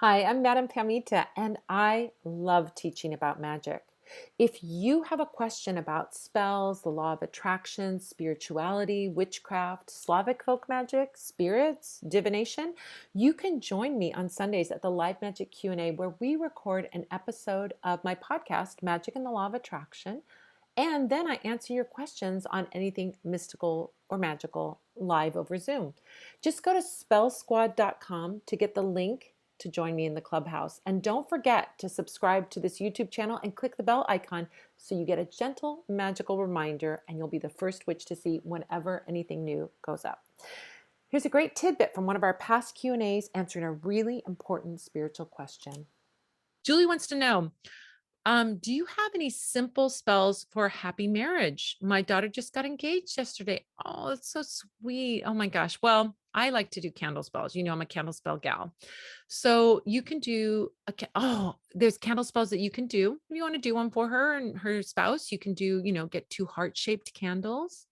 Hi, I'm Madame Pamita, and I love teaching about magic. If you have a question about spells, the law of attraction, spirituality, witchcraft, Slavic folk magic, spirits, divination, you can join me on Sundays at the Live Magic Q&A where we record an episode of my podcast, Magic and the Law of Attraction, and then I answer your questions on anything mystical or magical live over Zoom. Just go to spellsquad.com to get the link to join me in the clubhouse. And don't forget to subscribe to this YouTube channel and click the bell icon so you get a gentle, magical reminder and you'll be the first witch to see whenever anything new goes up. Here's a great tidbit from one of our past Q&As answering a really important spiritual question. Julie wants to know, do you have any simple spells for a happy marriage? My daughter just got engaged yesterday. Oh, it's so sweet. Oh my gosh. Well, I like to do candle spells. You know, I'm a candle spell gal. So you can do there's candle spells that you can do. If you want to do one for her and her spouse, you can do, get two heart-shaped candles,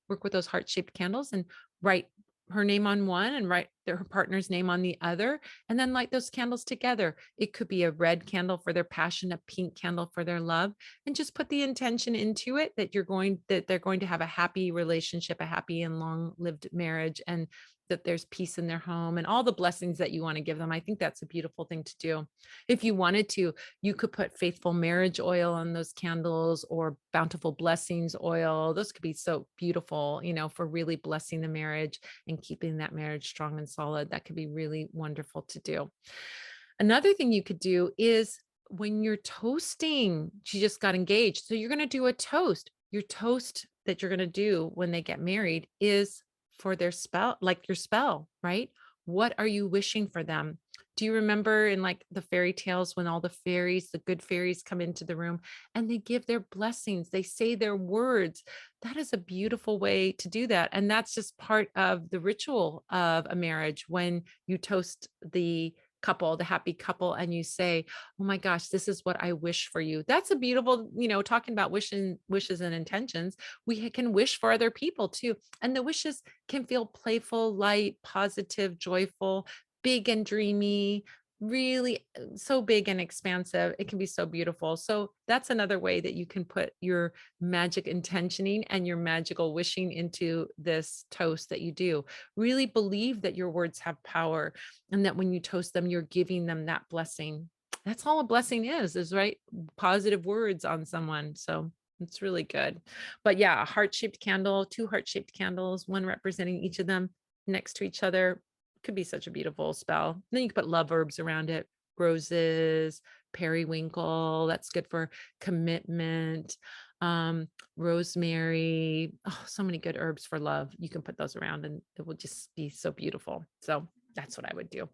work with those heart-shaped candles and write her name on one and write her partner's name on the other, and then light those candles together. It could be a red candle for their passion, a pink candle for their love, and just put the intention into it that they're going to have a happy relationship, a happy and long-lived marriage, and that there's peace in their home and all the blessings that you want to give them. I think that's a beautiful thing to do. If you wanted to, you could put faithful marriage oil on those candles or bountiful blessings oil. Those could be so beautiful, for really blessing the marriage and keeping that marriage strong and solid. That could be really wonderful to do. Another thing you could do is when you're toasting, she just got engaged. So you're going to do a toast. Your toast that you're going to do when they get married is for their spell, like your spell, right? What are you wishing for them? Do you remember in like the fairy tales when all the fairies, the good fairies come into the room and they give their blessings, they say their words? That is a beautiful way to do that. And that's just part of the ritual of a marriage when you toast the couple, the happy couple, and you say, oh my gosh, this is what I wish for you. That's a beautiful, talking about wishes and intentions. We can wish for other people too. And the wishes can feel playful, light, positive, joyful, big and dreamy, really so big and expansive. It can be so beautiful. So that's another way that you can put your magic intentioning and your magical wishing into this toast that you do. Really believe that your words have power and that when you toast them, you're giving them that blessing. That's all a blessing is right? Positive words on someone. So it's really good. But yeah, a heart-shaped candle, two heart-shaped candles, one representing each of them next to each other. Could be such a beautiful spell. Then you can put love herbs around it. Roses, periwinkle. That's good for commitment. Rosemary. Oh, so many good herbs for love. You can put those around and it will just be so beautiful. So that's what I would do.